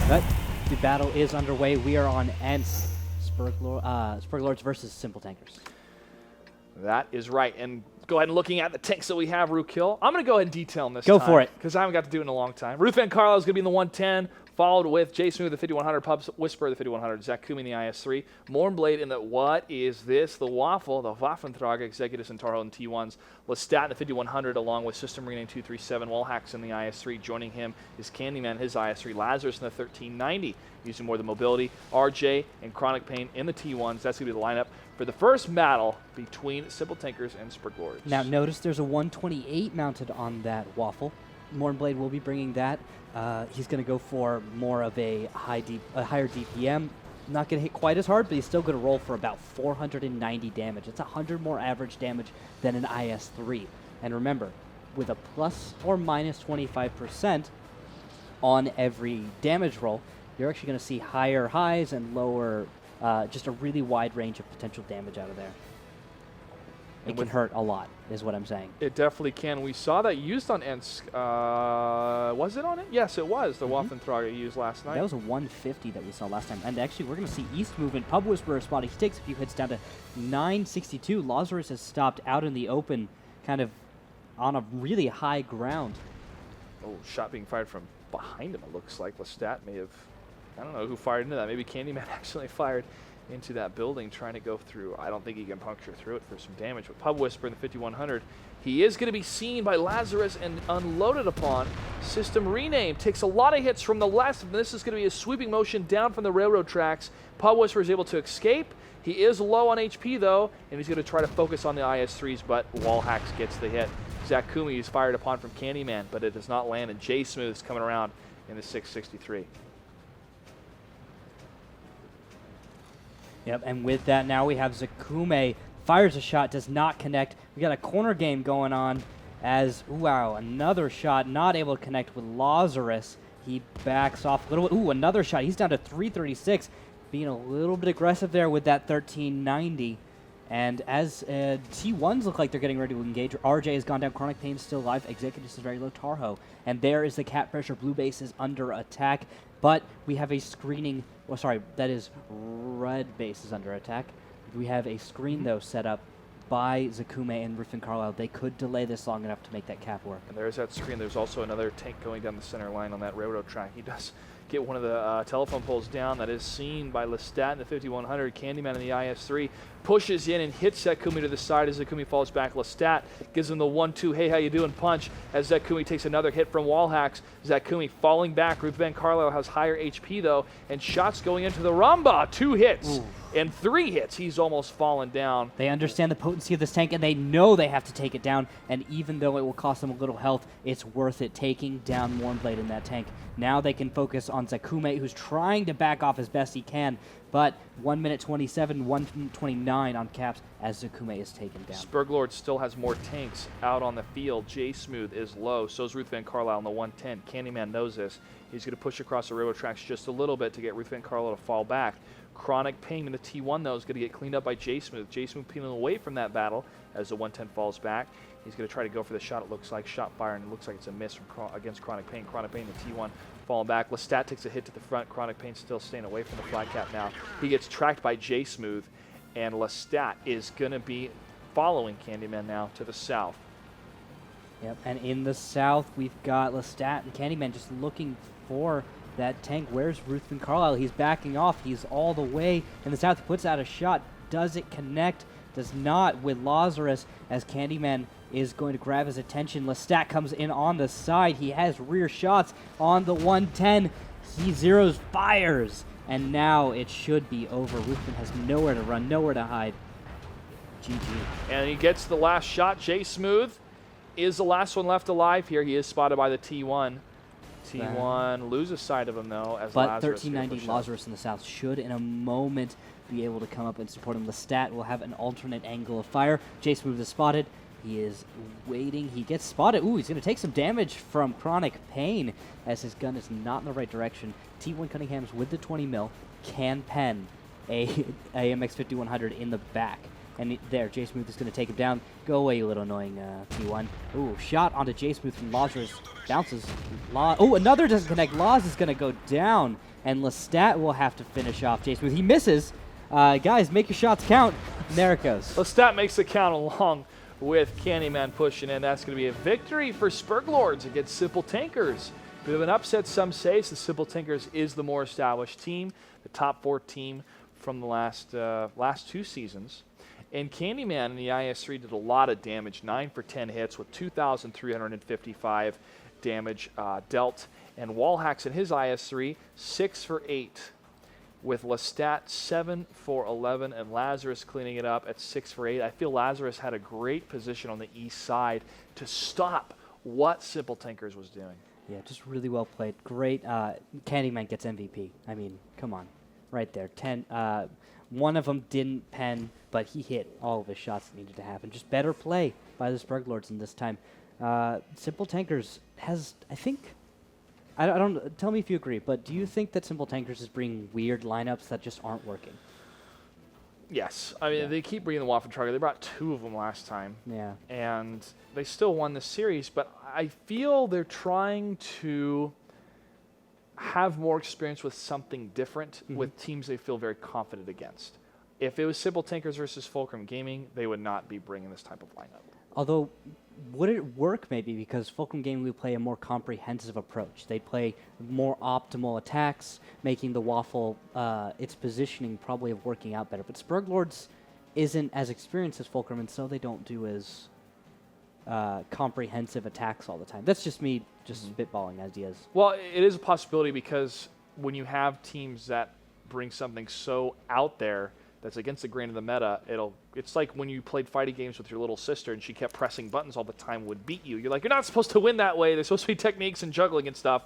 But the battle is underway. We are on Ents, Sperglords versus Simple Tankers. That is right. And go ahead and looking at the tanks that we have, Rookhill. I'm going to go ahead and detail them this time. Go for it. Because I haven't got to do it in a long time. Ruth Van Carlo is going to be in the 110, followed with Jay Smooth, the 5100, Pub Whisper, the 5100, Zach Kumi in the IS-3, Mornblade in the, what is this? The Waffle, the Waffentrag, Executive Centauro in T1s, Lestat in the 5100, along with System Rename 237, Wallhacks in the IS-3. Joining him is Candyman, his IS-3, Lazarus in the 1390, using more of the mobility, RJ and Chronic Pain in the T1s. That's going to be the lineup for the first battle between Simple Tankers and Sperglords. Now notice there's a 128 mounted on that Waffle. Mornblade will be bringing that. He's going to go for more of a higher DPM. Not going to hit quite as hard, but he's still going to roll for about 490 damage. It's 100 more average damage than an IS-3. And remember, with a plus or minus 25% on every damage roll, you're actually going to see higher highs and lower, just a really wide range of potential damage out of there. It can hurt a lot, is what I'm saying. It definitely can. We saw that used on Ents. Was it on it? Yes, it was. The Waffentrag used last night. That was a 150 that we saw last time. And actually, we're going to see East movement. Pub Whisperer spotting. He takes a few hits down to 962. Lazarus has stopped out in the open, kind of on a really high ground. Oh, shot being fired from behind him, it looks like. Lestat may have, I don't know who fired into that. Maybe Candyman actually fired into that building trying to go through. I don't think he can puncture through it for some damage. But Pub Whisper in the 5100, he is going to be seen by Lazarus and unloaded upon. System Rename takes a lot of hits from the left, and this is going to be a sweeping motion down from the railroad tracks. Pub Whisper is able to escape. He is low on HP though, and he's going to try to focus on the IS-3s, but Wallhacks gets the hit. Zach Kumi is fired upon from Candyman, but it does not land, and Jay Smooth is coming around in the 663. Yep, and with that now we have Zakume, fires a shot, does not connect. We got a corner game going on as, wow, another shot, not able to connect with Lazarus. He backs off a little bit. Ooh, another shot. He's down to 336, being a little bit aggressive there with that 1390. And as T1s look like they're getting ready to engage, RJ has gone down, Chronic Pain still alive, Executive is very low, Tarho. And there is the Cat Pressure, Blue Base is under attack, but we have a screening, well, sorry, that is Red Base is under attack. We have a screen, though, set up by Zakume and Ruth and Carlisle. They could delay this long enough to make that cap work. And there's that screen. There's also another tank going down the center line on that railroad track. He does get one of the telephone poles down. That is seen by Lestat in the 5100. Candyman in the IS-3 pushes in and hits Zakumi to the side as Zakumi falls back. Lestat gives him the 1-2, hey, how you doing, punch, as Zakumi takes another hit from Wallhacks. Zakumi falling back. Ruth Van Carlisle has higher HP, though, and shots going into the Rumba. 2 hits. Ooh. And 3 hits. He's almost fallen down. They understand the potency of this tank, and they know they have to take it down. And even though it will cost them a little health, it's worth it taking down Mornblade in that tank. Now they can focus on Zakume, who's trying to back off as best he can. But 1 minute 27, 1:29 on caps as Zakume is taken down. Sperglord still has more tanks out on the field. J Smooth is low. So is Ruth Van Carlisle on the 110. Candyman knows this. He's going to push across the railroad tracks just a little bit to get Ruth Van Carlisle to fall back. Chronic Pain in the T1, though, is going to get cleaned up by J Smooth. J Smooth peeling away from that battle as the 110 falls back. He's going to try to go for the shot, it looks like. Shot fire, and it looks like it's a miss from against Chronic Pain. Chronic Pain, the T1, falling back. Lestat takes a hit to the front. Chronic Pain still staying away from the flat cap now. He gets tracked by J Smooth, and Lestat is going to be following Candyman now to the south. Yep, and in the south, we've got Lestat and Candyman just looking for that tank. Where's Ruth Van Carlisle? He's backing off. He's all the way in the south. He puts out a shot. Does it connect? Does not with Lazarus as Candyman is going to grab his attention. Lestat comes in on the side. He has rear shots on the 110. He zeros, fires, and now it should be over. Ruthven has nowhere to run, nowhere to hide. GG. And he gets the last shot. J Smooth is the last one left alive here. He is spotted by the T1. T1 loses sight of him, though, as but Lazarus. 1390 Lazarus in the south should, in a moment, be able to come up and support him. Lestat will have an alternate angle of fire. J Smooth is spotted. He is waiting. He gets spotted. Ooh, he's going to take some damage from Chronic Pain as his gun is not in the right direction. T1 Cunningham's with the 20 mil can pen a AMX 5100 in the back. And there, J Smooth is going to take him down. Go away, you little annoying T1. Ooh, shot onto J Smooth from Lazarus. Bounces. Oh, another doesn't connect. Laz is going to go down. And Lestat will have to finish off J Smooth. He misses. Guys, make your shots count. And there it goes. Lestat makes the count along with Candyman pushing in. That's going to be a victory for Sperglords against Simple Tankers. Bit of an upset, some say. So the Simple Tankers is the more established team, the top 4 team from the last 2 seasons. And Candyman in the IS-3 did a lot of damage, 9 for 10 hits with 2,355 damage dealt. And Wallhacks in his IS-3, 6 for 8 with Lestat 7 for 11 and Lazarus cleaning it up at 6 for 8. I feel Lazarus had a great position on the east side to stop what Simple Tankers was doing. Yeah, just really well played. Great. Candyman gets MVP. I mean, come on. Right there. 10. One of them didn't pen, but he hit all of his shots that needed to happen. Just better play by the Sperglords in this time. Simple Tankers has, I think, I don't, tell me if you agree, but do you think that Simple Tankers is bringing weird lineups that just aren't working? Yes. I mean, they keep bringing the Waffen Trigger. They brought 2 of them last time. Yeah. And they still won the series, but I feel they're trying to have more experience with something different with teams they feel very confident against. If it was Simple Tankers versus Fulcrum Gaming, they would not be bringing this type of lineup. Although, would it work maybe because Fulcrum Gaming would play a more comprehensive approach? They play more optimal attacks, making the Waffle, its positioning probably of working out better. But Sperglords isn't as experienced as Fulcrum, and so they don't do as comprehensive attacks all the time. That's just me spitballing ideas. Well, it is a possibility because when you have teams that bring something so out there that's against the grain of the meta, it's like when you played fighting games with your little sister and she kept pressing buttons all the time would beat you. You're like, you're not supposed to win that way. There's supposed to be techniques and juggling and stuff.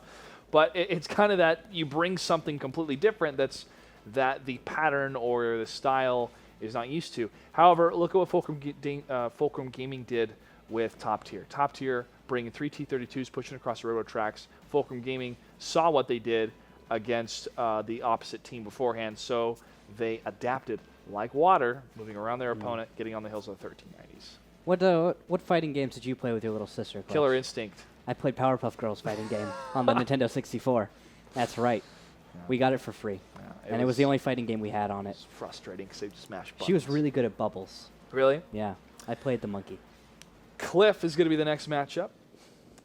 But it's kind of that you bring something completely different that the pattern or the style is not used to. However, look at what Fulcrum Gaming did with Top Tier. Top Tier bringing 3 T-32s, pushing across the railroad tracks. Fulcrum Gaming saw what they did against the opposite team beforehand, so they adapted like water, moving around their opponent, getting on the hills of the 1390s. What fighting games did you play with your little sister, Clutch? Killer Instinct. I played Powerpuff Girls fighting game on the Nintendo 64. That's right. Yeah. We got it for free. Yeah, and it was the only fighting game we had on it. It's frustrating because they just smashed buttons. She was really good at bubbles. Really? Yeah. I played the monkey. Cliff is going to be the next matchup.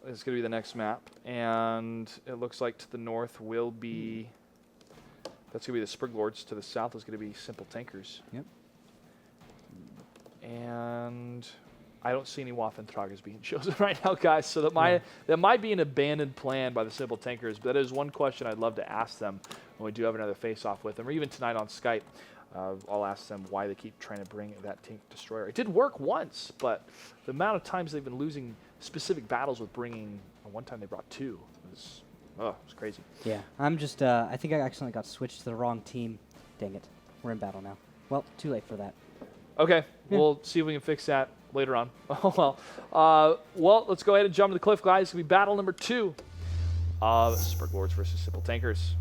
It's going to be the next map. And it looks like to the north will be... That's going to be the Sperglords. To the south is going to be Simple Tankers. Yep. And I don't see any Waffentragers being chosen right now, guys. So that might be an abandoned plan by the Simple Tankers. But that is one question I'd love to ask them when we do have another face-off with them, or even tonight on Skype. I'll ask them why they keep trying to bring that tank destroyer. It did work once, but the amount of times they've been losing specific battles with bringing, one time they brought 2. It was crazy. Yeah, I'm just, I think I accidentally got switched to the wrong team. Dang it. We're in battle now. Well, too late for that. Okay, we'll see if we can fix that later on. Oh, well. Well, let's go ahead and jump to the cliff, guys. It's going to be battle number 2 of Sperglords versus Simple Tankers.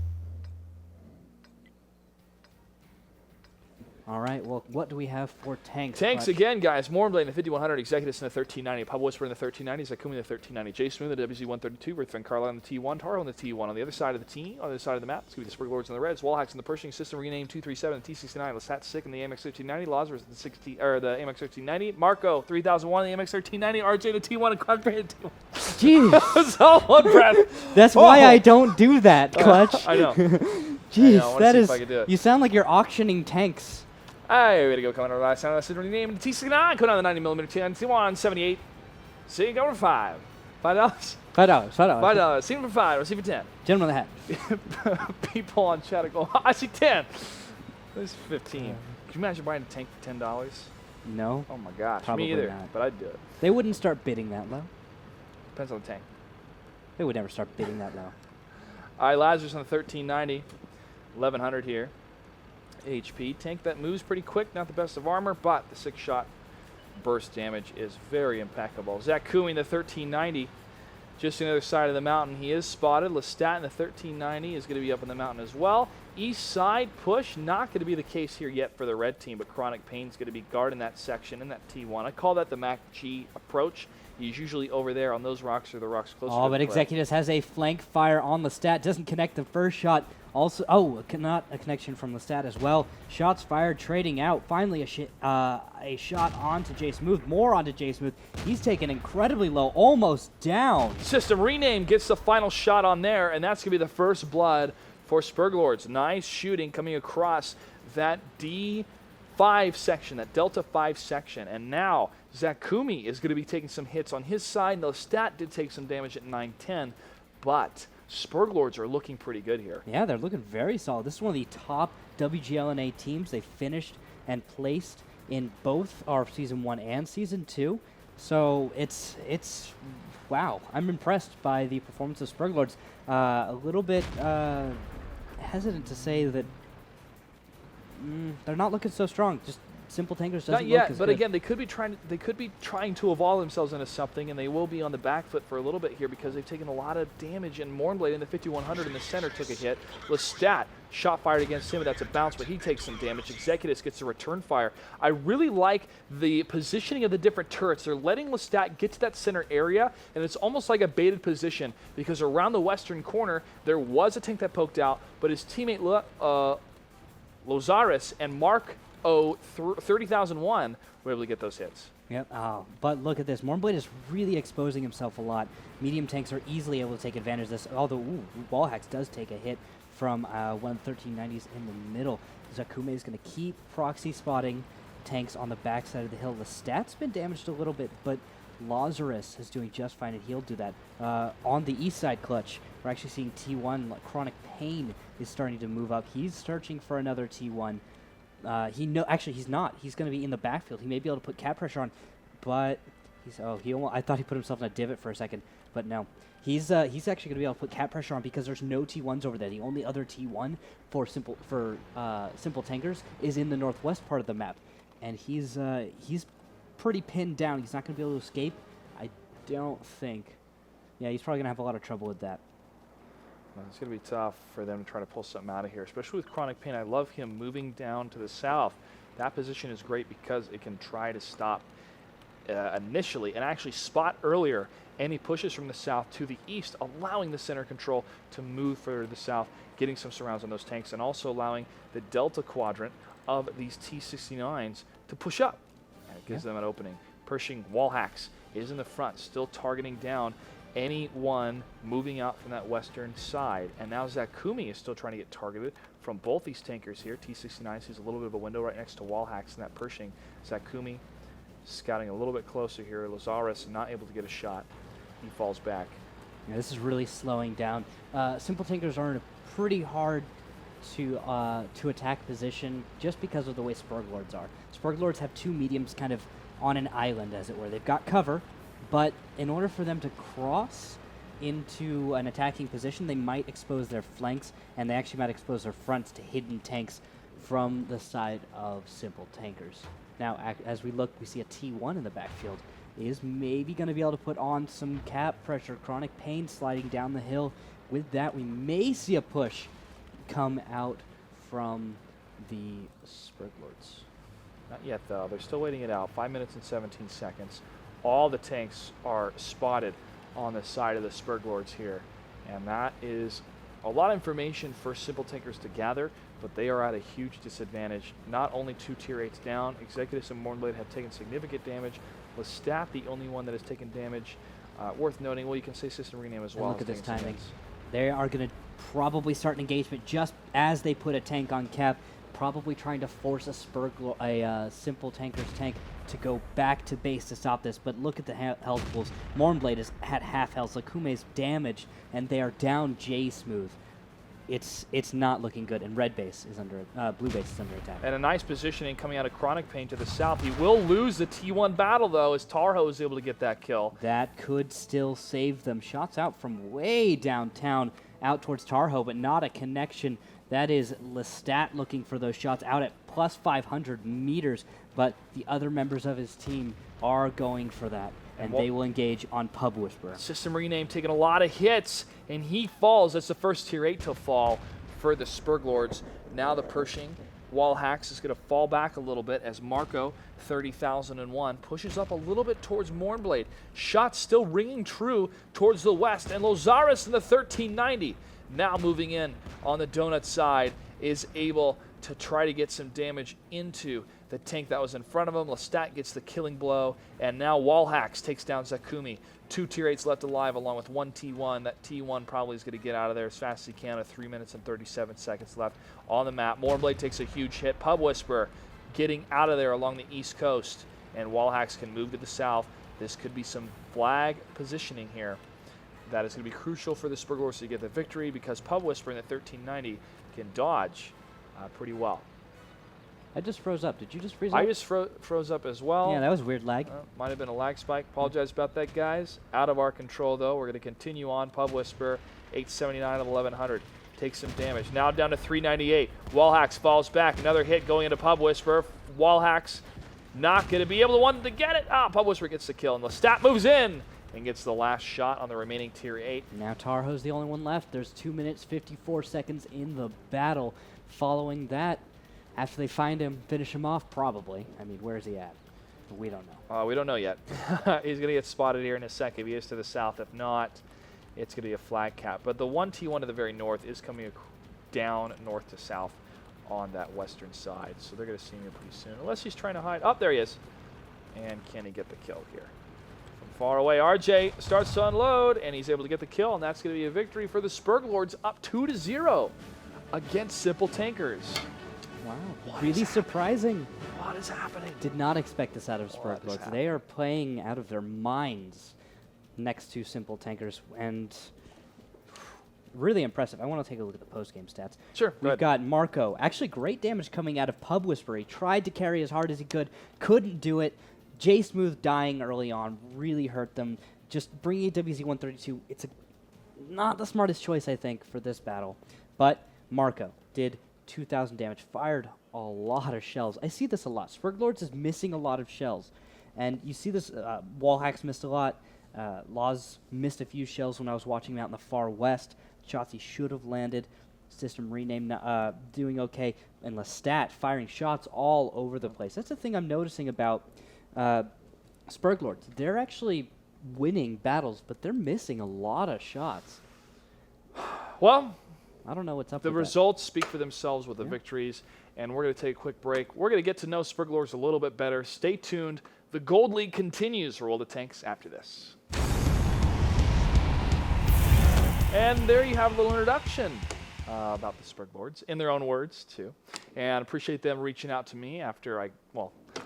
All right, well, what do we have for tanks? Tanks again, guys. Mornblade in the 5100, Executus in the 1390, Pub Whisper in the 1390s, Akumi in the 1390, J Smooth in the WZ-132, Earth Van Carlisle on the T1, Taro on the T1. On the other side of the T, on the other side of the map, it's going to be the Sperglords in the Reds, Wallhacks in the Pershing System, renamed 237, the T69, Lestat Sick in the AMX-1390, Lazarus in the the AMX-1390, Marco 3001 in the AMX-1390, RJ in the T1, and Clark Brand in the T1. Jeez. That was all one breath. That's why I don't do that, Clutch. I know. Jeez, I know. that is, you sound like you're auctioning tanks. Hey, way to go, coming out of the last sound. That's the name. The T69, coming out of the 90mm T1, 78. See, go for $5. $5? $5. $5. See for 5. Receive for 10. Gentleman of the hat. People on chat go, I see 10. This is 15. Could you imagine buying a tank for $10? No. Oh my gosh. Probably Me either. not. But I'd do it. They wouldn't start bidding that low. Depends on the tank. They would never start bidding that low. All right, Lazarus on the 1390. 1100 here. HP. Tank that moves pretty quick, not the best of armor, but the 6-shot burst damage is very impeccable. Zakumi in the 1390. just on the other side of the mountain. He is spotted. Lestat in the 1390 is going to be up in the mountain as well. East side push, not going to be the case here yet for the red team, but Chronic Pain's going to be guarding that section in that T1. I call that the MAC-G approach. He's usually over there on those rocks or the rocks closer to Oh, the but cliff. Executus has a flank fire on Lestat. Doesn't connect the first shot. Also, not a connection from Lestat as well. Shots fired, trading out. Finally, a shot onto J Smooth. More onto J Smooth. He's taken incredibly low, almost down. System Rename gets the final shot on there, and that's going to be the first blood for Sperglords. Nice shooting coming across that D5 section, that Delta 5 section. And now Zakumi is going to be taking some hits on his side. Lestat did take some damage at 9-10, but Sperglords are looking pretty good here. Yeah, they're looking very solid. This is one of the top WGLNA teams. They finished and placed in both our Season 1 and Season 2. So it's wow. I'm impressed by the performance of Sperglords. A little bit hesitant to say that they're not looking so strong. Just Simple Tankers doesn't Not yet, look as but good. again, they could be trying to evolve themselves into something, and they will be on the back foot for a little bit here because they've taken a lot of damage. And Mournblade in the 5100 in the center took a hit. Lestat shot fired against him, but that's a bounce, but he takes some damage. Executus gets a return fire. I really like the positioning of the different turrets. They're letting Lestat get to that center area, and it's almost like a baited position because around the western corner there was a tank that poked out, but his teammate Lozaris and Mark 30,001 were able to get those hits. Yep. Oh, but look at this. Mournblade is really exposing himself a lot. Medium tanks are easily able to take advantage of this, although Wallhacks does take a hit from one of the 1390s in the middle. Zakume is going to keep proxy spotting tanks on the backside of the hill. The stat's been damaged a little bit, but Lazarus is doing just fine, and he'll do that. On the east side clutch, we're actually seeing T1. Chronic Pain is starting to move up. He's searching for another T1. Actually, he's not. He's going to be in the backfield. He may be able to put cap pressure on, but I thought he put himself in a divot for a second, but no. He's actually going to be able to put cap pressure on because there's no T1s over there. The only other T1 for Simple Tankers is in the northwest part of the map, and he's pretty pinned down. He's not going to be able to escape, I don't think. Yeah, he's probably going to have a lot of trouble with that. Well, it's going to be tough for them to try to pull something out of here, especially with Chronic Pain. I love him moving down to the south. That position is great because it can try to stop initially and actually spot earlier any pushes from the south to the east, allowing the center control to move further to the south, getting some surrounds on those tanks, and also allowing the Delta quadrant of these T-69s to push up. And it gives them an opening. Pershing Wallhacks is in the front, still targeting down anyone moving out from that western side. And now Zakumi is still trying to get targeted from both these tankers here. T-69 sees a little bit of a window right next to Wallhacks in that Pershing. Zakumi scouting a little bit closer here. Lazarus not able to get a shot. He falls back. Yeah, this is really slowing down. Simple Tankers are in a pretty hard to attack position just because of the way Sperglords are. Sperglords have two mediums kind of on an island, as it were. They've got cover, but in order for them to cross into an attacking position, they might expose their flanks, and they actually might expose their fronts to hidden tanks from the side of Simple Tankers. Now, as we look, we see a T1 in the backfield. Is maybe going to be able to put on some cap pressure. Chronic Pain sliding down the hill. With that, we may see a push come out from the Sperglords. Not yet, though. They're still waiting it out. 5 minutes and 17 seconds. All the tanks are spotted on the side of the Sperglords here. And that is a lot of information for Simple Tankers to gather, but they are at a huge disadvantage. Not only two tier 8s down, Executus and Mournblade have taken significant damage. Lestat, the only one that has taken damage. Worth noting, well, you can say System Rename as well. Look at this timing. They are going to probably start an engagement just as they put a tank on cap, probably trying to force a Simple Tankers tank to go back to base to stop this. But look at the health pools. Mournblade is at half health. Lakume's damaged, and they are down J Smooth. It's not looking good, and red base is under blue base is under attack. And a nice positioning coming out of Chronic Pain to the south. He will lose the T1 battle, though, as Tarho is able to get that kill. That could still save them. Shots out from way downtown out towards Tarho, but not a connection. That is Lestat looking for those shots out at plus 500 meters, but the other members of his team are going for that. and they will engage on Pub Whisperer. System rename taking a lot of hits, and he falls. That's the first tier 8 to fall for the Sperglords. Now the Pershing Wall Hacks is going to fall back a little bit as Marco, 30,001, pushes up a little bit towards Mournblade. Shots still ringing true towards the west, and Lozaris in the 1390, now moving in on the donut side, is able to try to get some damage into the tank that was in front of him. Lestat gets the killing blow, and now Wall Hacks takes down Zakumi. 2 tier 8s left alive along with 1 T1. That T1 probably is going to get out of there as fast as he can with 3 minutes and 37 seconds left on the map. Mournblade takes a huge hit. Pub Whisperer getting out of there along the east coast, and Wall Hacks can move to the south. This could be some flag positioning here that is going to be crucial for the Sperglords to get the victory, because Pub Whisperer in the 1390 can dodge pretty well. I just froze up. Did you just freeze up? I just froze up as well. Yeah, that was weird lag. Might have been a lag spike. Apologize about that, guys. Out of our control, though. We're going to continue on. Pub Whisperer, 879 of 1100. Takes some damage. Now down to 398. Wallhacks falls back. Another hit going into Pub Whisperer. Wallhacks not going to be able to want to get it. Pub Whisperer gets the kill, and Lestat moves in and gets the last shot on the remaining tier 8. Now Tarho's the only one left. There's 2 minutes, 54 seconds in the battle. Following that, after they find him, finish him off, probably. I mean, where is he at? We don't know. We don't know yet. He's going to get spotted here in a second if he is to the south. If not, it's going to be a flag cap. But the 1T1 to the very north is coming down north to south on that western side. So they're going to see him here pretty soon. Unless he's trying to hide. Oh, there he is. And can he get the kill here? From far away, RJ starts to unload, and he's able to get the kill. And that's going to be a victory for the Sperglords, up 2-0 against Simple Tankers. Wow, really surprising. What is happening? Did not expect this out of Sperglords. They are playing out of their minds next to Simple Tankers, and really impressive. I want to take a look at the post-game stats. Sure. We've got Marco. Actually, great damage coming out of Pub Whisperer. He tried to carry as hard as he could, couldn't do it. J Smooth dying early on really hurt them. Just bringing WZ-132, it's not the smartest choice, I think, for this battle. But Marco did 2,000 damage, fired a lot of shells. I see this a lot. Sperglords is missing a lot of shells. And you see this, Wallhacks missed a lot. Laws missed a few shells when I was watching him out in the far west. Shots he should have landed. System rename doing okay. And Lestat firing shots all over the place. That's the thing I'm noticing about Sperglords. They're actually winning battles, but they're missing a lot of shots. Well, I don't know what's up the with results speak for themselves with the victories, and we're going to take a quick break. We're going to get to know Sperglords a little bit better. Stay tuned. The Gold League continues for World of Tanks after this. And there you have a little introduction about the Sperglords, in their own words, too. And appreciate them reaching out to me after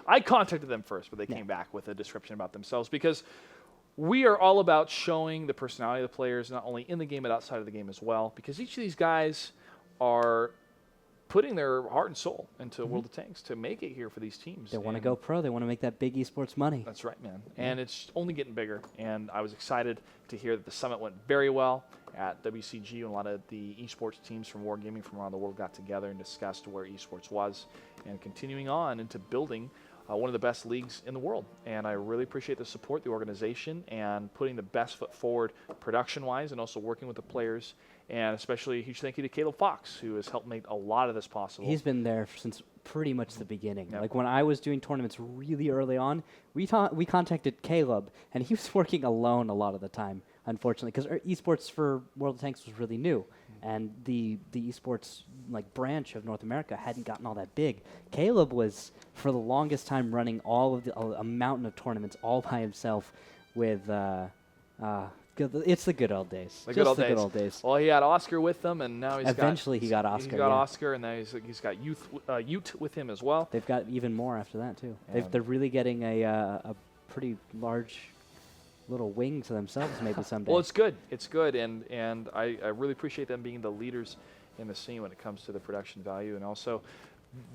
I contacted them first, but they came back with a description about themselves, because we are all about showing the personality of the players, not only in the game, but outside of the game as well, because each of these guys are putting their heart and soul into World of Tanks to make it here for these teams. They want to go pro. They want to make that big esports money. That's right, man. And it's only getting bigger. And I was excited to hear that the summit went very well at WCG, and a lot of the esports teams from Wargaming from around the world got together and discussed where esports was, and continuing on into building one of the best leagues in the world. And I really appreciate the support, the organization, and putting the best foot forward production-wise, and also working with the players. And especially a huge thank you to Caleb Fox, who has helped make a lot of this possible. He's been there since pretty much the beginning. Yep. Like when I was doing tournaments really early on, we contacted Caleb, and he was working alone a lot of the time, unfortunately, because esports for World of Tanks was really new. And the esports branch of North America hadn't gotten all that big. Caleb was, for the longest time, running all of a mountain of tournaments all by himself with it's the good old days. The good old days. Well, he had Oscar with them, and now he got Oscar. He got Oscar, and now he's got Ute with him as well. They've got even more after that too. Yeah. They're really getting a pretty large little wing to themselves maybe someday. Well, it's good. It's good, and I really appreciate them being the leaders in the scene when it comes to the production value, and also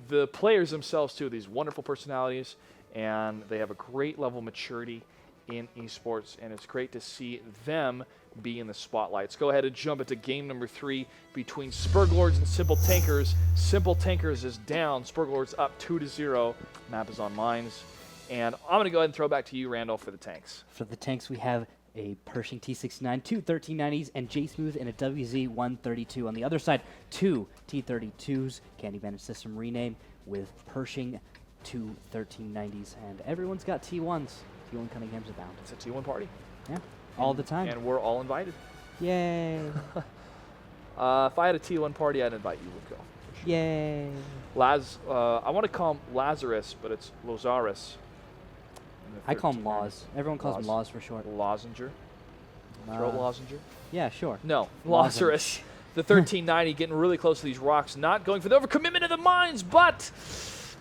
the players themselves too. These wonderful personalities, and they have a great level of maturity in esports, and it's great to see them be in the spotlight. Let's go ahead and jump into game number 3 between Sperglords and Simple Tankers. Simple Tankers is down. Sperglords up 2-0. Map is on mines. And I'm going to go ahead and throw back to you, Randall, for the tanks. For the tanks, we have a Pershing T-69, 2 1390s, and J-Smooth and a WZ-132. On the other side, 2 T-32s, Candyman system rename, with Pershing 2 1390s. And everyone's got T-1s. T-1 Cunninghams abound. It's a T1 party. Yeah, all the time. And we're all invited. Yay. If I had a T1 party, I'd invite you, Luco. Sure. Yay. I want to call him Lazarus, but it's Lozaris. I call him Laws. Everyone calls him Laws for short. Lozenger. Throat lozenger? Yeah, sure. No, Lazarus. The 1390 getting really close to these rocks, not going for the overcommitment of the mines, but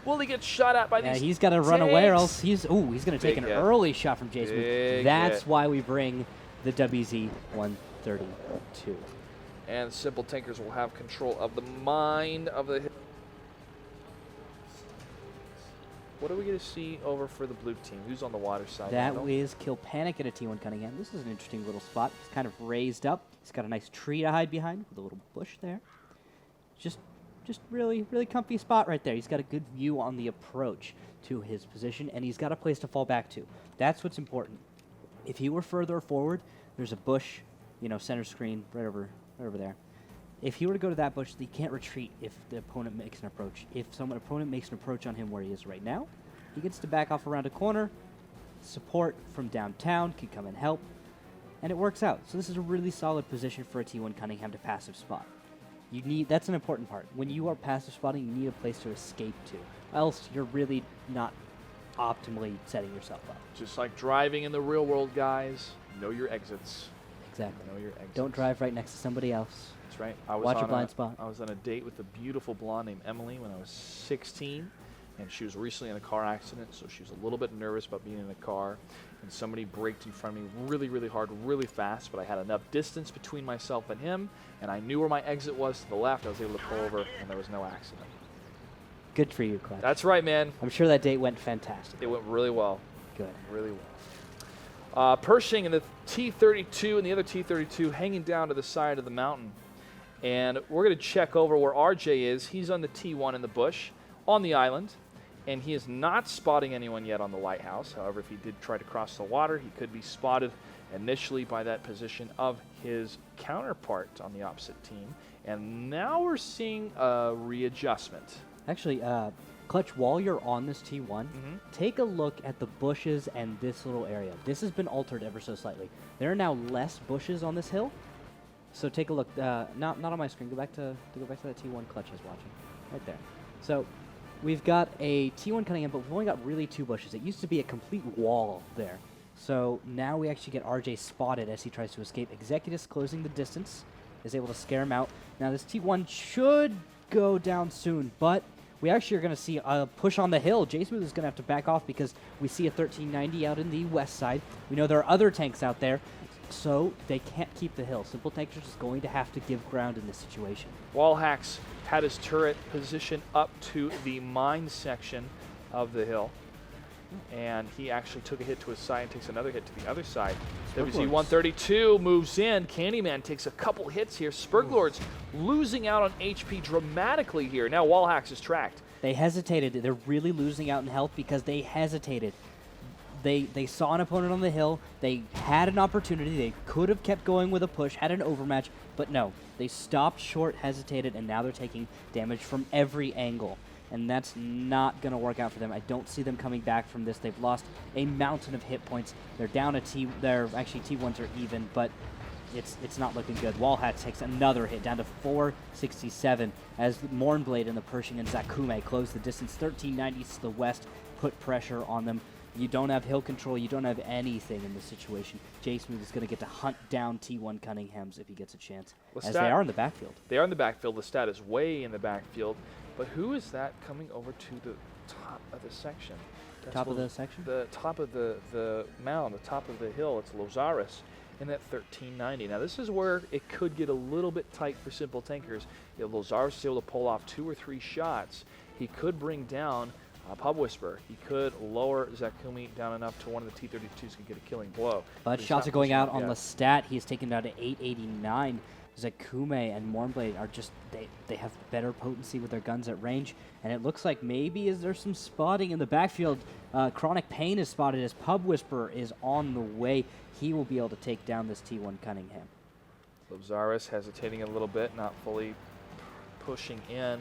will he get shot at by these? Yeah, he's got to run away or else he's going to take an hit. early shot from J-Smooth. Big That's hit. why we bring the WZ-132. And Simple Tankers will have control of the mine of the hill. What are we going to see over for the blue team? Who's on the water side? That is Kill Panic at a T1 Cunningham. This is an interesting little spot. It's kind of raised up. He's got a nice tree to hide behind with a little bush there. Just really, really comfy spot right there. He's got a good view on the approach to his position, and he's got a place to fall back to. That's what's important. If he were further forward, there's a bush, center screen right over there. If he were to go to that bush, he can't retreat if the opponent makes an approach. If some opponent makes an approach on him where he is right now, he gets to back off around a corner. Support from downtown could come and help, and it works out. So this is a really solid position for a T1 Cunningham to passive spot. That's an important part. When you are passive spotting, you need a place to escape to. Else, you're really not optimally setting yourself up. Just like driving in the real world, guys. Know your exits. Exactly. Know your exits. Don't drive right next to somebody else. That's right. Watch your blind spot. I was on a date with a beautiful blonde named Emily when I was 16, and she was recently in a car accident, so she was a little bit nervous about being in a car, and somebody braked in front of me really, really hard, really fast, but I had enough distance between myself and him, and I knew where my exit was to the left. I was able to pull over, and there was no accident. Good for you, Clutch. That's right, man. I'm sure that date went fantastic. It went really well. Good. Really well. Pershing and the T-32 and the other T-32 hanging down to the side of the mountain. And we're going to check over where RJ is. He's on the T1 in the bush on the island, and he is not spotting anyone yet on the lighthouse. However, if he did try to cross the water, he could be spotted initially by that position of his counterpart on the opposite team. And now we're seeing a readjustment. Actually, Clutch, while you're on this T1, take a look at the bushes and this little area. This has been altered ever so slightly. There are now less bushes on this hill. So take a look. Not on my screen. Go back to that T1 Clutch is watching, right there. So we've got a T1 Cunningham, but we've only got really 2 bushes. It used to be a complete wall there. So now we actually get RJ spotted as he tries to escape. Executus closing the distance is able to scare him out. Now this T1 should go down soon, but we actually are going to see a push on the hill. J-Smooth is going to have to back off because we see a 1390 out in the west side. We know there are other tanks out there, so they can't keep the hill. Simple Tankers is going to have to give ground in this situation. Wallhacks had his turret positioned up to the mine section of the hill, and he actually took a hit to his side and takes another hit to the other side. WZ-132 moves in. Candyman takes a couple hits here. Sperglords losing out on HP dramatically here. Now Wallhacks is tracked. They hesitated. They're really losing out in health because they hesitated. They saw an opponent on the hill. They had an opportunity. They could have kept going with a push, had an overmatch, but no. They stopped short, hesitated, and now they're taking damage from every angle. And that's not going to work out for them. I don't see them coming back from this. They've lost a mountain of hit points. They're down a T. They're actually T1s are even, but it's not looking good. Wallhat takes another hit down to 467 as Mornblade and the Pershing and Zakume close the distance. 1390s to the west, put pressure on them. You don't have hill control. You don't have anything in this situation. J-Smooth is going to get to hunt down T1 Cunninghams if he gets a chance, as they are in the backfield. They are in the backfield. The stat is way in the backfield. But who is that coming over to the top of the section? Top of the section? The top of the mound, the top of the hill. It's Lozaris in that 1390. Now, this is where it could get a little bit tight for Simple Tankers. If Lozaris is able to pull off 2 or 3 shots, he could bring down Pub Whisperer. He could lower Zakumi down enough to one of the T-32s could get a killing blow. But shots are going out on Lestat. He is taken down to 889. Zakume and Mournblade are just, they have better potency with their guns at range, and it looks like maybe is there some spotting in the backfield. Chronic Pain is spotted as Pub Whisperer is on the way. He will be able to take down this T1 Cunningham. Lazaris hesitating a little bit, not fully pushing in,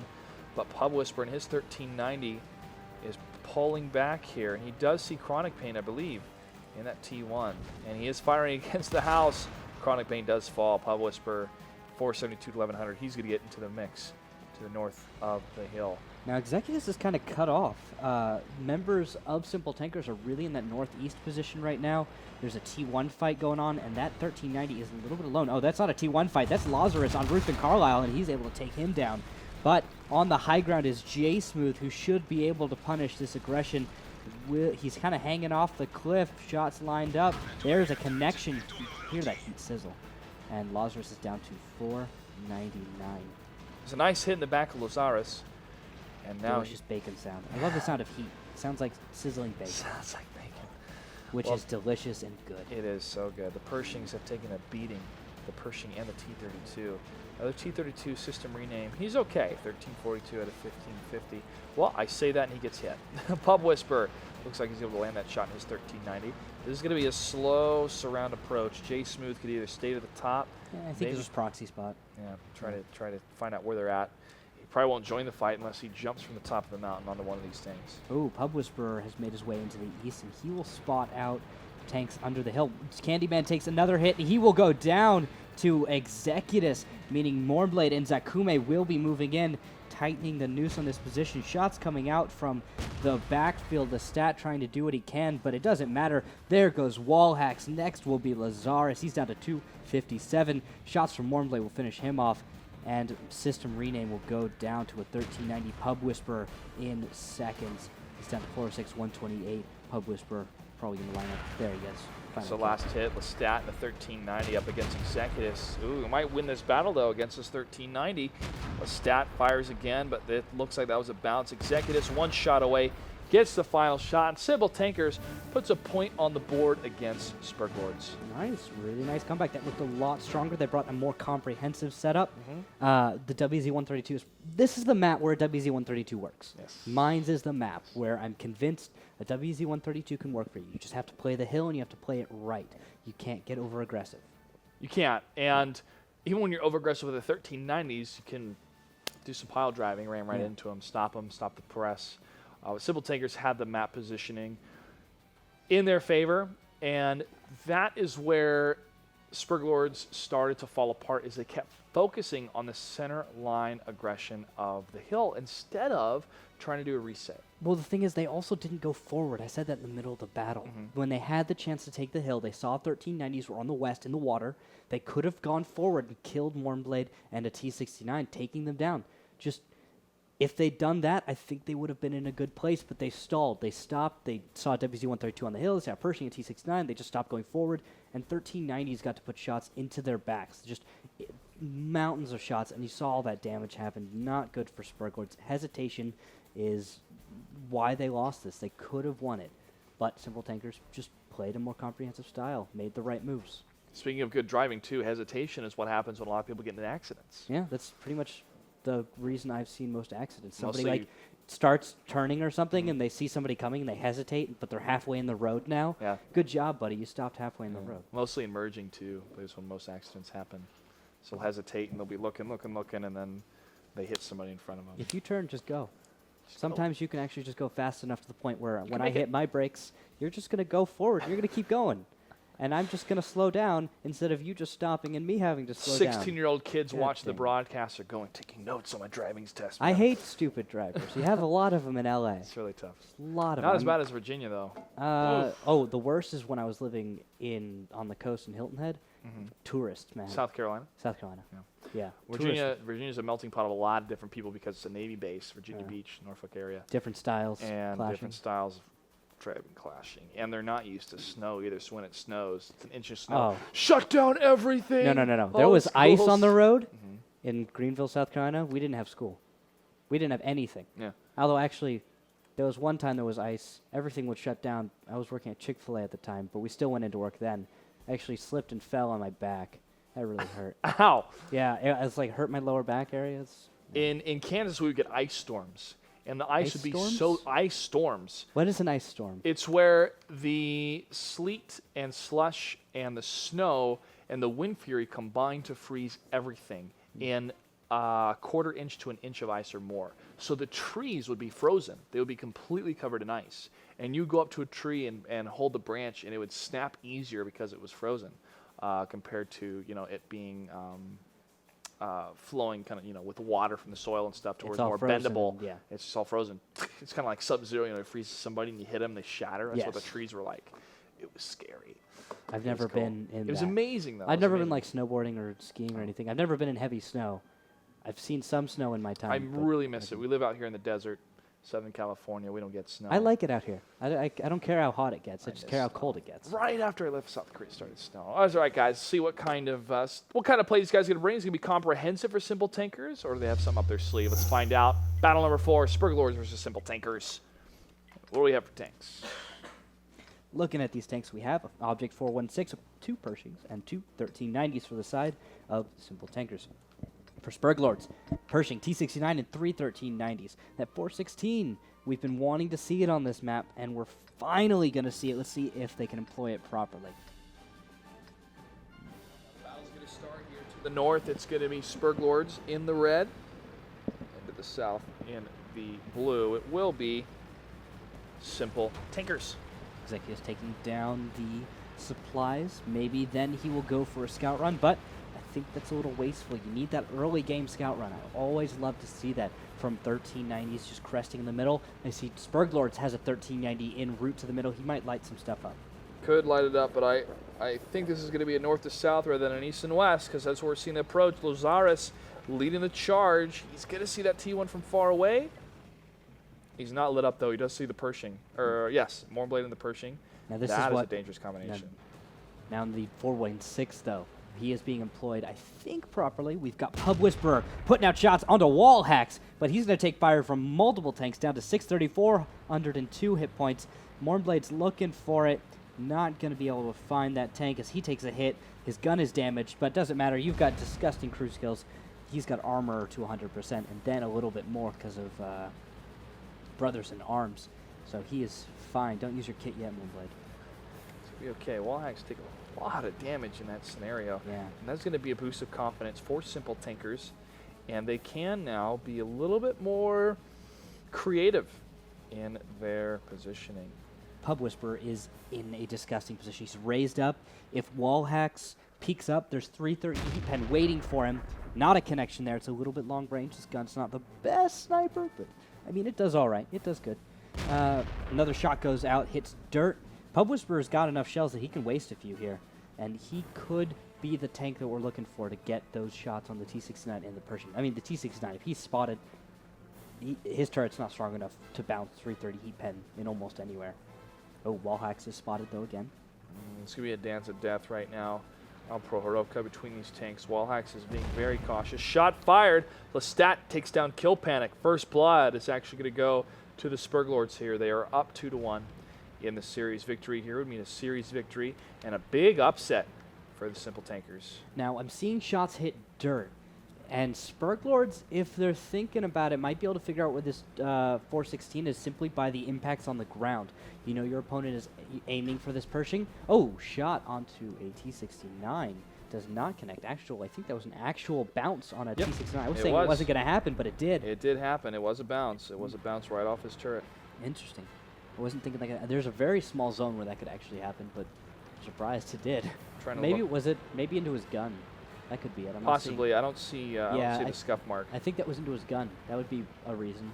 but Pub Whisperer in his 1390 is pulling back here, and he does see Chronic Pain, I believe, in that T1, and he is firing against the house. Chronic Pain does fall. Pub Whisperer 472 to 1100. He's going to get into the mix to the north of the hill. Now, Executus is kind of cut off. Members of Simple Tankers are really in that northeast position right now. There's a T1 fight going on, and that 1390 is a little bit alone. Oh, that's not a T1 fight. That's Lazarus on Ruth and Carlisle, and he's able to take him down. But on the high ground is J Smooth, who should be able to punish this aggression. He's kind of hanging off the cliff. Shots lined up. There's a connection. You can hear that heat sizzle. And Lazarus is down to 499. It's a nice hit in the back of Lazarus. And now delicious bacon sound. I love the sound of heat. It sounds like sizzling bacon. Sounds like bacon. Which is delicious and good. It is so good. The Pershings have taken a beating. The Pershing and the T-32. Another T-32 system rename. He's okay. 1342 out of 1550. Well, I say that and he gets hit. Pub Whisperer looks like he's able to land that shot in his 1390. This is going to be a slow surround approach. J Smooth could either stay to the top. Yeah, I think it's just proxy spot. Yeah, try to find out where they're at. He probably won't join the fight unless he jumps from the top of the mountain onto one of these things. Oh, Pub Whisperer has made his way into the east, and he will spot out tanks under the hill. Candyman takes another hit, and he will go down to Executus, meaning Mournblade and Zakume will be moving in, tightening the noose on this position. Shots coming out from the backfield. The stat trying to do what he can, but it doesn't matter. There goes Wallhacks. Next will be Lazarus. He's down to 257. Shots from Mournblade will finish him off, and system rename will go down to a 1390. Pub Whisperer in seconds. He's down to 406, 128. Pub Whisperer probably going to line up. There he is. So last hit, Lestat in the 1390 up against Executus. Ooh, might win this battle, though, against this 1390. Lestat fires again, but it looks like that was a bounce. Executus one shot away, gets the final shot, and Simple Tankers puts a point on the board against Sperglords. Nice, really nice comeback. That looked a lot stronger. They brought a more comprehensive setup. The WZ-132 is, this is the map where a WZ-132 works. Yes. Mines is the map where I'm convinced a WZ-132 can work for you. You just have to play the hill and you have to play it right. You can't get over aggressive. You can't, and even when you're over aggressive with the 1390s, you can do some pile driving, ram right into them, stop the press. Simple Tankers had the map positioning in their favor, and that is where Sperglords started to fall apart, is they kept focusing on the center line aggression of the hill instead of trying to do a reset. Well, the thing is, they also didn't go forward. I said that in the middle of the battle. When they had the chance to take the hill, they saw 1390s were on the west in the water. They could have gone forward and killed Mournblade and a T-69, taking them down. Just, if they'd done that, I think they would have been in a good place, but they stalled. They stopped. They saw WZ-132 on the hill. They saw Pershing and T-69. They just stopped going forward, and 1390s got to put shots into their backs. Just mountains of shots, and you saw all that damage happen. Not good for Sperglords. Hesitation is why they lost this. They could have won it, but Simple Tankers just played a more comprehensive style, made the right moves. Speaking of good driving, too, hesitation is what happens when a lot of people get into accidents. Yeah, that's pretty much the reason I've seen most accidents. Somebody like starts turning or something, and they see somebody coming, and they hesitate, but they're halfway in the road now. Yeah. Good job, buddy. You stopped halfway in the road. Mostly in merging, too, is when most accidents happen. So they'll hesitate, and they'll be looking, and then they hit somebody in front of them. If you turn, just go. Sometimes you can actually just go fast enough to the point where when I hit my brakes, you're just going to go forward. You're going to keep going. And I'm just going to slow down instead of you just stopping and me having to slow down. 16-year-old kids watch the broadcast are going, taking notes on my driving test. I hate stupid drivers. You have a lot of them in L.A. It's really tough. A lot of them. Not as bad as Virginia, though. Oh, the worst is when I was living on the coast in Hilton Head. Tourists, man. South Carolina? South Carolina. Yeah. Virginia's a melting pot of a lot of different people because it's a Navy base, Virginia Beach, Norfolk area. Different styles. And clashing. different styles of driving clashing. And they're not used to snow either, so when it snows, it's an inch of snow. Shut down everything! No. There was ice on the road in Greenville, South Carolina. We didn't have school. We didn't have anything. Yeah. Although, actually, there was one time there was ice. Everything would shut down. I was working at Chick-fil-A at the time, but we still went into work then. I actually slipped and fell on my back That really hurt. Ow! Yeah, it's like hurt my lower back areas. In Kansas, we would get ice storms. And the ice would be ice storms. What is an ice storm? It's where the sleet and slush and the snow and the wind fury combine to freeze everything in a quarter inch to an inch of ice or more. So the trees would be frozen. They would be completely covered in ice. And you go up to a tree and hold the branch, and it would snap easier because it was frozen compared to it being flowing kind of with water from the soil and stuff towards more frozen, bendable. yeah. It's just all frozen. It's kind of like Sub-Zero. It freezes somebody and you hit them, they shatter. That's what the trees were like. It was scary. I've never been in. It was amazing though. I've never been like snowboarding or skiing or anything. I've never been in heavy snow. I've seen some snow in my time. I really miss it. We live out here in the desert, Southern California. We don't get snow. I like it out here. I don't care how hot it gets. I just care how cold it gets. Right after I left South Korea, started snow. All right, guys. See what kind of play these guys are going to bring. Is it going to be comprehensive for Simple Tankers, or do they have something up their sleeve? Let's find out. Battle number 4: Sperglords versus Simple Tankers. What do we have for tanks? Looking at these tanks, we have Object 416 with 2 Pershings and 2 1390s for the side of Simple Tankers. For Sperglords, Pershing T69 and 3 1390s. That 416, we've been wanting to see it on this map, and we're finally going to see it. Let's see if they can employ it properly. Battle's going to start here to the north. It's going to be Sperglords in the red, and to the south in the blue. It will be Simple Tankers. Executive taking down the supplies. Maybe then he will go for a scout run, but I think that's a little wasteful. You need that early game scout run. I always love to see that from 1390s just cresting in the middle. I see Sperglords has a 1390 en route to the middle. He might light some stuff up. Could light it up, but I think this is going to be a north to south rather than an east and west, because that's where we're seeing the approach. Lozaris leading the charge. He's going to see that T1 from far away. He's not lit up, though. He does see the Pershing. Yes, Mornblade and the Pershing. Now this that is a dangerous combination. Now in the 416, though, he is being employed, I think, properly. We've got Pub Whisperer putting out shots onto wall hacks, but he's going to take fire from multiple tanks down to 634, 102 hit points. Mornblade's looking for it. Not going to be able to find that tank as he takes a hit. His gun is damaged, but it doesn't matter. You've got disgusting crew skills. He's got armor to 100%, and then a little bit more because of Brothers in Arms. So he is fine. Don't use your kit yet, Moonblade. It's going to be okay. Wall hacks take a lot of damage in that scenario. Yeah. And that's going to be a boost of confidence for Simple Tankers. And they can now be a little bit more creative in their positioning. Pub Whisperer is in a disgusting position. He's raised up. If wall hacks peeks up, there's 330 heat pen waiting for him. Not a connection there. It's a little bit long range. His gun's not the best sniper, but I mean, it does all right. It does good. Another shot goes out, hits dirt. Pub Whisperer's got enough shells that he can waste a few here, and he could be the tank that we're looking for to get those shots on the T69 and the Pershing. I mean, the T69, if he's spotted, his turret's not strong enough to bounce 330 heat pen in almost anywhere. Oh, Wallhacks is spotted, though, again. It's going to be a dance of death right now. Prohorovka between these tanks. Wallhacks is being very cautious. Shot fired. Lestat takes down Kill Panic. First blood is actually going to go to the Sperglords here. They are up 2-1 in the series victory here. It would mean a series victory and a big upset for the Simple Tankers. Now, I'm seeing shots hit dirt. And Sperglords, if they're thinking about it, might be able to figure out where this 416 is simply by the impacts on the ground. You know, your opponent is aiming for this Pershing. Oh, shot onto a T69. Does not connect. I think that was an actual bounce on a T69. I was saying it wasn't going to happen, but it did. It did happen. It was a bounce. It was a bounce right off his turret. Interesting. I wasn't thinking like there's a very small zone where that could actually happen, but I'm surprised it did. Maybe into his gun. That could be it. Possibly. I don't see the scuff mark. I think that was into his gun. That would be a reason.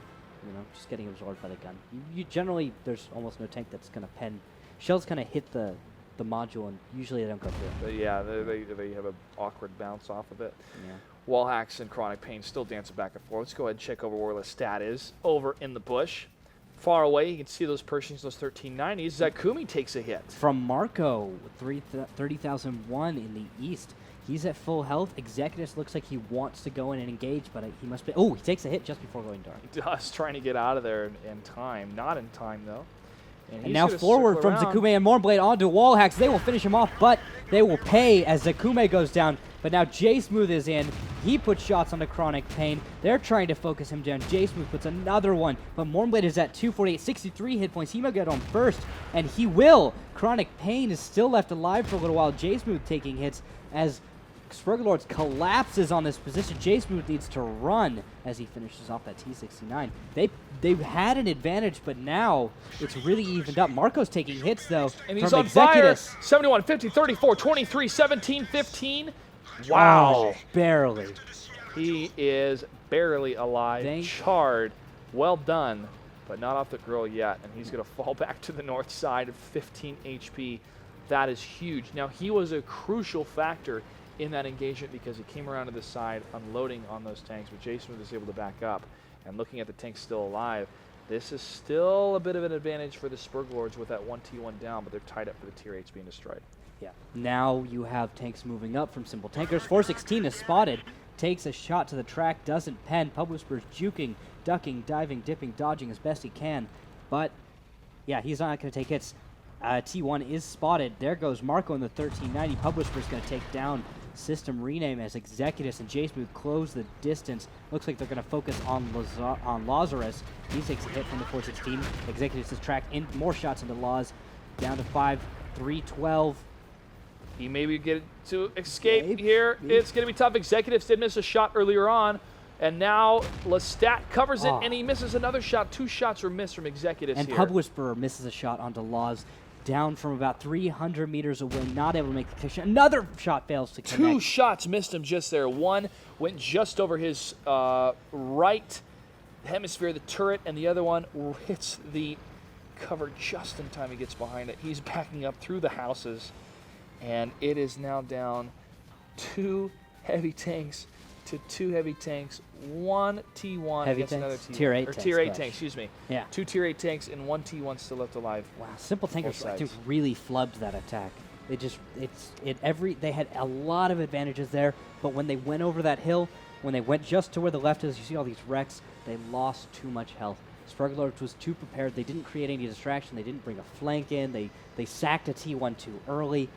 You know, just getting absorbed by the gun. You generally, there's almost no tank that's going to pen. Shells kind of hit the module, and usually they don't go through. But yeah, they have an awkward bounce off of it. Yeah. Wallhacks and Chronic Pain still dancing back and forth. Let's go ahead and check over where Lestat is. Over in the bush. Far away, you can see those Pershings, those 1390s. Zakumi takes a hit. From Marco, 30,001 in the east. He's at full health. Executus looks like he wants to go in and engage, but he must be... Oh, he takes a hit just before going dark. He does, trying to get out of there in time. Not in time, though. And now forward from Zakume and Mournblade onto wall hacks. They will finish him off, but they will pay as Zakume goes down. But now J-Smooth is in. He puts shots onto Chronic Pain. They're trying to focus him down. J-Smooth puts another one. But Mournblade is at 248, 63 hit points. He might get on first, and he will. Chronic Pain is still left alive for a little while. J-Smooth taking hits as Sperglords collapses on this position. J-Smooth needs to run as he finishes off that T-69. They've had an advantage, but now it's really evened up. Marco's taking hits, though, and he's from on Executus. fire. 71, 50, 34, 23, 17, 15. Wow. Oh, barely. He is barely alive. Charred. Well done, but not off the grill yet. And he's going to fall back to the north side of 15 HP. That is huge. Now, he was a crucial factor in that engagement because he came around to the side, unloading on those tanks, but J-Smooth is able to back up. And looking at the tanks still alive, this is still a bit of an advantage for the Sperglords with that 1T1 down, but they're tied up for the tier 8s being destroyed. Yeah. Now you have tanks moving up from Simple Tankers. 416 is spotted, takes a shot to the track, doesn't pen. Pub Whisper's juking, ducking, diving, dipping, dodging as best he can. But, yeah, he's not going to take hits. T1 is spotted. There goes Marco in the 1390. Pub Whisper's going to take down System Rename as Executus and J-Smooth close the distance. Looks like they're going to focus on Lazarus. He takes a hit from the 416. Executus is tracked in more shots into Laz. Down to 5, 312. He maybe get to escape here. It's going to be tough. Executives did miss a shot earlier on, and now Lestat covers it, and he misses another shot. 2 shots were missed from Executives and here. Pub Whisperer misses a shot onto Laz, down from about 300 meters away, not able to make the connection. Another shot fails to connect. 2 shots missed him just there. One went just over his right hemisphere, the turret, and the other one hits the cover just in time. He gets behind it. He's backing up through the houses. And it is now down 2 heavy tanks to 2 heavy tanks, 1 T1 heavy against tanks? another T1. Tier 8 or tanks, Tier 8 gosh. tanks, excuse me. Yeah. 2 Tier 8 tanks and 1 T1 still left alive. Wow, Simple Tankers, I think, really flubbed that attack. They had a lot of advantages there, but when they went over that hill, when they went just to where the left is, you see all these wrecks, they lost too much health. Sperglords was too prepared. They didn't create any distraction. They didn't bring a flank in. They sacked a T1 too early.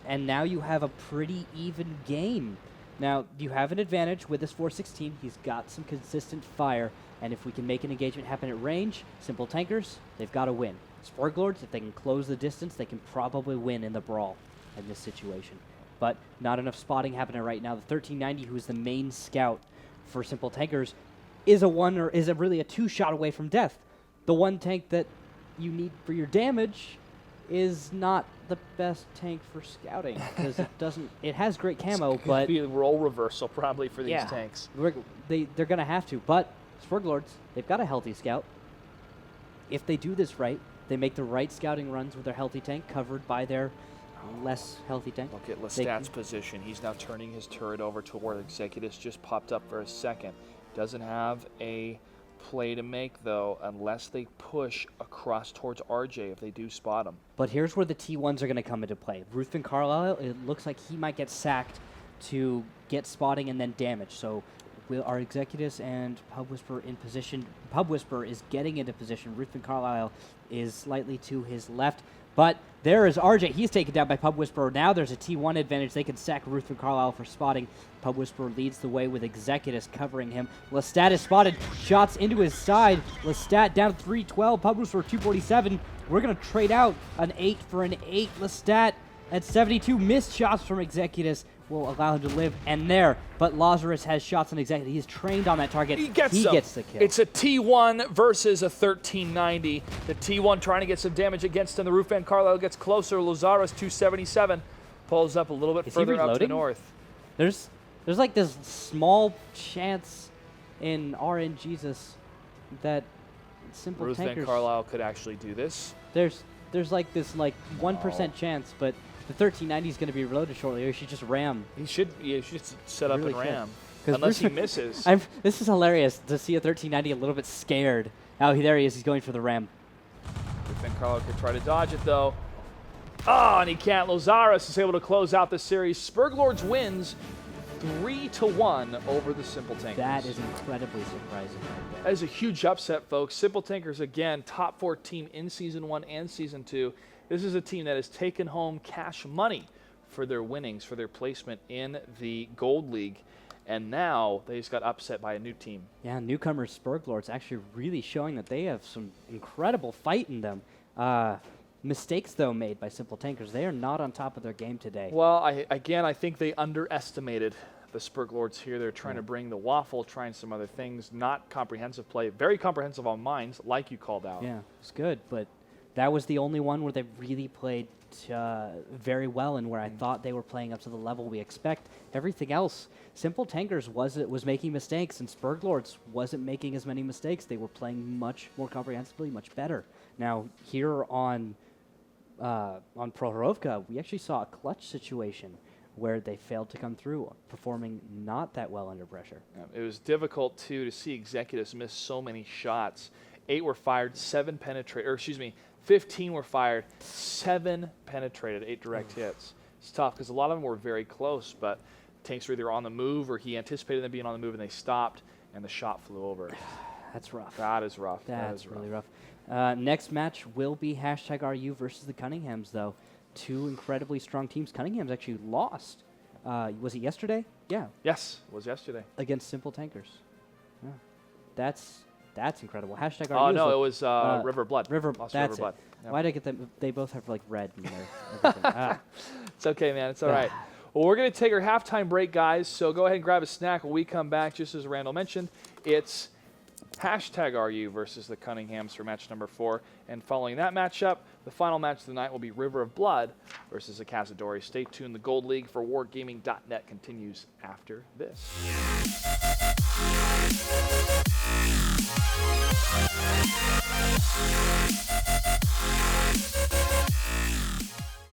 And now you have a pretty even game. Now, you have an advantage with this 416. He's got some consistent fire, and if we can make an engagement happen at range, Simple Tankers, they've got to win. Sperglords, if they can close the distance, they can probably win in the brawl in this situation. But not enough spotting happening right now. The 1390, who is the main scout for Simple Tankers, is really a 2-shot away from death. The one tank that you need for your damage is not the best tank for scouting because it has great camo, but be a role reversal probably for these tanks. They're going to have to. But Sperglords, they've got a healthy scout. If they do this right, they make the right scouting runs with their healthy tank covered by their less healthy tank. Look at Lestat's position. He's now turning his turret over to where Executus just popped up for a second. Doesn't have a play to make, though, unless they push across towards RJ if they do spot him. But here's where the T1s are going to come into play. Ruthven Carlisle, it looks like he might get sacked to get spotting and then damage. So our Executus and Pub Whisperer in position. Pub Whisperer is getting into position. Ruthven Carlisle is slightly to his left. But there is RJ. He's taken down by Pub Whisperer. Now there's a T1 advantage. They can sack Ruthven Carlisle for spotting. Pub Whisperer leads the way with Executus covering him. Lestat is spotted. Shots into his side. Lestat down to 312. Pub Whisperer 247. We're going to trade out an 8 for an 8. Lestat at 72. Missed shots from Executus will allow him to live. And there, but Lazarus has shots on Executus. He's trained on that target. He gets the kill. It's a T1 versus a 1390. The T1 trying to get some damage against him. The Ruthven Carlisle gets closer. Lazarus 277 pulls up a little bit further up to the north. There's like this small chance in RNGesus that Simple Tankers... Ruthven Carlisle could actually do this. There's like this 1% chance, but the 1390 is going to be reloaded shortly, or he should just ram. He should set up really and ram. Unless Unless he misses. This is hilarious to see a 1390 a little bit scared. Oh, there he is. He's going for the ram. Ruthven Carlisle could try to dodge it, though. Oh, and he can't. Lazarus is able to close out the series. Sperglords wins 3-1 over the Simple Tankers. That is incredibly surprising right there. That is a huge upset, folks. Simple Tankers, again, top 4 team in Season 1 and Season 2. This is a team that has taken home cash money for their winnings, for their placement in the Gold League. And now they just got upset by a new team. Yeah, newcomers Sperglords actually really showing that they have some incredible fight in them. Mistakes, though, made by Simple Tankers. They are not on top of their game today. Well, I think they underestimated the Sperglords here. They're trying to bring the waffle, trying some other things, not comprehensive play. Very comprehensive on mines, like you called out. Yeah, it's good, but that was the only one where they really played very well and where I thought they were playing up to the level we expect. Everything else, Simple Tankers was making mistakes, and Sperglords wasn't making as many mistakes. They were playing much more comprehensively, much better. Now, here on Prohorovka, we actually saw a clutch situation where they failed to come through, performing not that well under pressure. It was difficult, too, to see executives miss so many shots. 8 were fired, 7 penetrated, or excuse me, 15 were fired, 7 penetrated, 8 direct hits. It's tough because a lot of them were very close, but tanks were either on the move or he anticipated them being on the move and they stopped and the shot flew over. That's rough. That is rough. That's really rough. Next match will be #RU versus the Cunninghams, though. 2 incredibly strong teams. Cunningham's actually lost. Was it yesterday? Yeah. Yes, it was yesterday. Against Simple Tankers. Yeah. That's incredible. #RU. Oh, no, it was River Blood. That's River Blood. it. Yeah. Why did I get them? They both have like red in there. It's okay, man. It's all right. Well, we're going to take our halftime break, guys, so go ahead and grab a snack when we come back. Just as Randall mentioned, it's #RU versus the Cunninghams for match number 4. And following that matchup, the final match of the night will be River of Blood versus the Cazadores. Stay tuned. The Gold League for Wargaming.net continues after this.